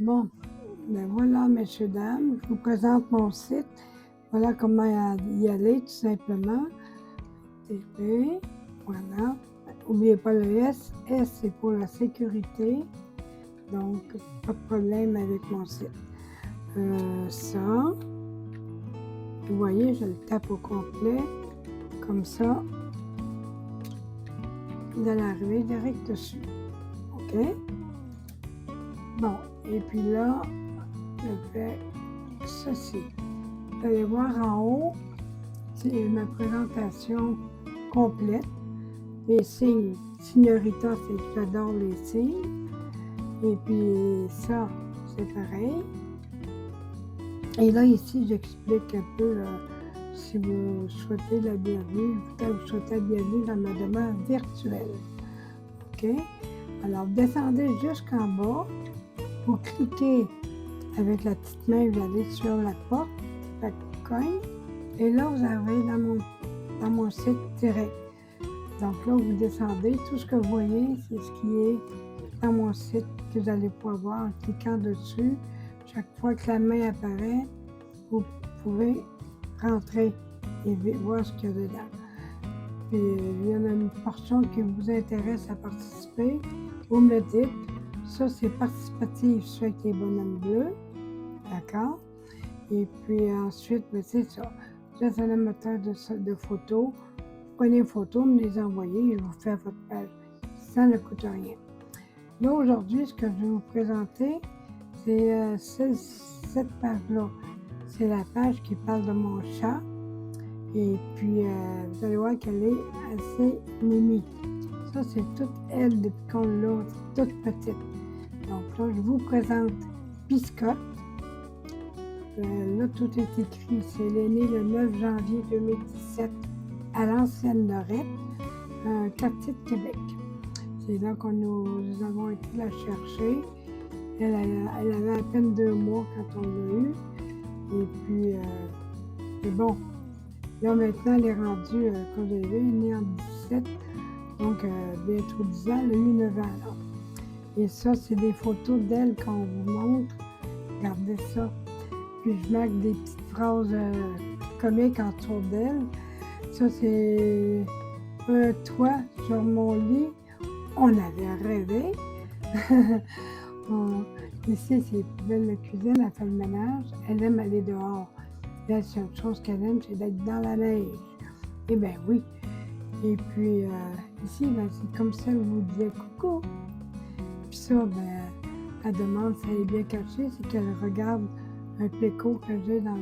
Bon, ben voilà, messieurs, dames, je vous présente mon site. Voilà comment y aller, tout simplement. TP, voilà. N'oubliez pas le S. S, c'est pour la sécurité. Donc, pas de problème avec mon site. Ça, vous voyez, je le tape au complet, comme ça. Vous allez arriver direct dessus. OK? Bon, et puis là, je fais ceci. Vous allez voir en haut, c'est ma présentation complète. Les signes, Signorita, c'est que j'adore les signes. Et puis ça, c'est pareil. Et là, ici, j'explique un peu si vous souhaitez la bienvenue, vous souhaitez la bienvenue dans ma demeure virtuelle. OK? Alors, vous descendez jusqu'en bas. Vous cliquez avec la petite main, vous allez sur la porte, la cogne, et là, vous arrivez dans mon site direct. Donc là, vous descendez, tout ce que vous voyez, c'est ce qui est dans mon site que vous allez pouvoir voir en cliquant dessus. Chaque fois que la main apparaît, vous pouvez rentrer et voir ce qu'il y a dedans. Puis, il y en a une portion qui vous intéresse à participer, vous me le dites. Ça, c'est participatif, soit avec les bonhommes bleus, d'accord? Et puis ensuite, c'est ça. Vous êtes un amateur de photos. Vous prenez une photo, me les envoyez et je vous fais votre page. Ça ne coûte rien. Là, aujourd'hui, ce que je vais vous présenter, c'est cette page-là. C'est la page qui parle de mon chat. Et puis, vous allez voir qu'elle est assez mimi. Ça, c'est toute elle depuis qu'on l'a, toute petite. Donc là, je vous présente Biscotte. Là, tout est écrit. Elle est née le 9 janvier 2017 à l'ancienne Lorette, quartier de Québec. C'est là que nous avons été la chercher. Elle avait à peine 2 mois quand on l'a eue. Et puis, c'est bon. Là, maintenant, elle est rendue, comme vous avez vu, elle est née en 17, donc bientôt 10 ans, elle a eu 9 ans. Là. Et ça, c'est des photos d'elle qu'on vous montre. Regardez ça. Puis je marque des petites phrases comiques autour d'elle. Ça, c'est un toit sur mon lit. On avait rêvé. Ici, c'est les poubelles de cuisine, elle fait le ménage. Elle aime aller dehors. Là, c'est une chose qu'elle aime, c'est d'être dans la neige. Eh bien oui. Et puis, ici, ben, c'est comme ça, elle vous disait coucou. Puis ça, ben, elle demande si elle est bien cachée, c'est qu'elle regarde un péco que j'ai dans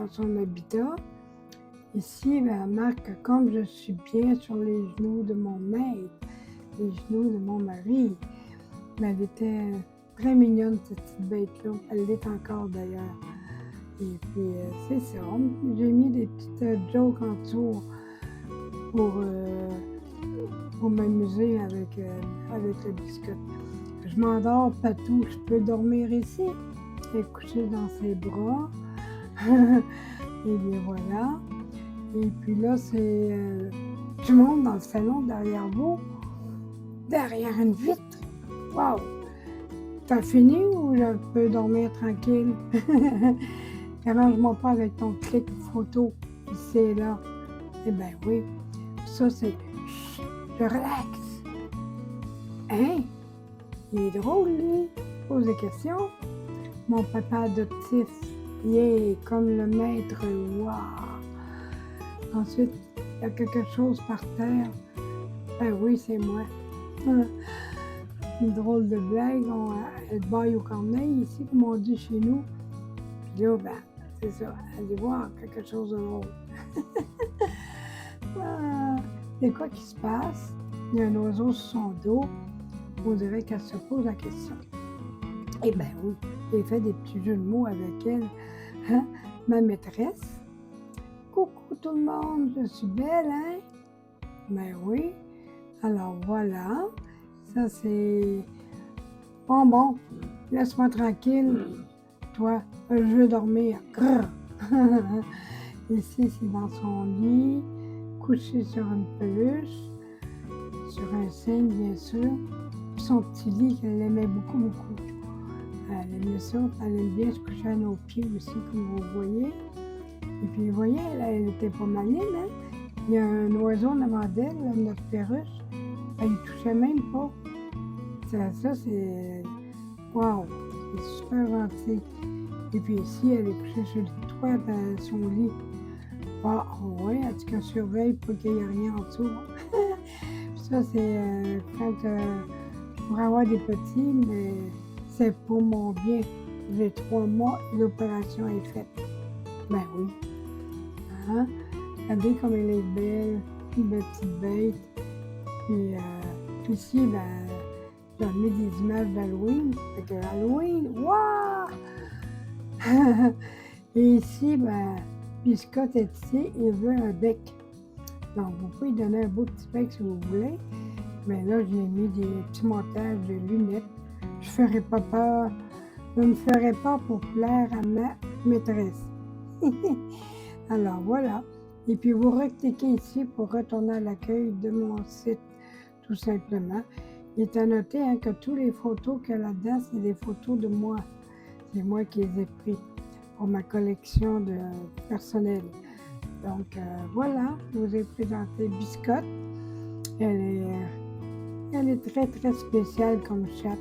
son habitat. Ici, ben, elle marque que comme je suis bien sur les genoux de mon maître, les genoux de mon mari. Mais elle était très mignonne, cette petite bête-là. Elle l'est encore d'ailleurs. Et puis, c'est ça. J'ai mis des petites jokes en dessous pour m'amuser avec le biscuit. Je m'endors partout. Je peux dormir ici. Et coucher dans ses bras. Et bien voilà. Et puis là, c'est... je monte dans le salon derrière vous. Derrière une vitre. Wow! T'as fini ou je peux dormir tranquille? Arrange-moi pas avec ton clic photo ici et là. Eh bien oui, ça c'est... Je relaxe. Hein? Il est drôle, lui. Pose des questions. Mon papa adoptif, il est comme le maître. Wow! Ensuite, il y a quelque chose par terre. Ben oui, c'est moi. Une drôle de blague, elle baille au corneille ici, comme on dit chez nous. Puis là, ben, c'est ça, allez voir quelque chose de drôle. C'est quoi qui se passe? Il y a un oiseau sur son dos. On dirait qu'elle se pose la question. Eh bien oui, j'ai fait des petits jeux de mots avec elle. Hein? Ma maîtresse. Coucou tout le monde, je suis belle, hein? Ben oui. Alors voilà. Ça, c'est... Bon, laisse-moi tranquille. Toi, je veux dormir. Ici, c'est dans son lit, couché sur une peluche, sur un signe, bien sûr. Puis son petit lit qu'elle aimait beaucoup, beaucoup. Elle aimait ça, elle aime bien se coucher à nos pieds aussi, comme vous voyez. Et puis, vous voyez, elle était pas maline, hein? Il y a un oiseau en avant d'elle, notre perruche. Elle ne touchait même pas. Ça c'est... Wow! C'est super gentil. Et puis ici, elle est couchée sur le toit de son lit. Ah oui, en tout cas, surveille pour qu'il n'y ait rien en dessous. Ça, c'est quand pour avoir des petits, mais c'est pour mon bien. J'ai 3 mois et l'opération est faite. Ben oui. Hein? Regardez comme elle est belle, une belle petite bête. Puis ici, ben, j'en mets des images d'Halloween. Fait que Halloween, waouh! Et ici, ben, Biscotte est ici, il veut un bec. Donc, vous pouvez lui donner un beau petit bec si vous voulez. Mais là, j'ai mis des petits montages de lunettes. Je ne me ferai pas pour plaire à ma maîtresse. Alors, voilà. Et puis, vous recliquez ici pour retourner à l'accueil de mon site, tout simplement. Il est à noter hein, que toutes les photos qu'il y a là-dedans, c'est des photos de moi. C'est moi qui les ai prises pour ma collection de personnel. Donc voilà, je vous ai présenté Biscotte. Elle est très très spéciale comme chatte.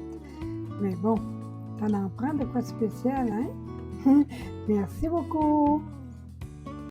Mais bon, t'en en prends de quoi de spécial, hein? Merci beaucoup!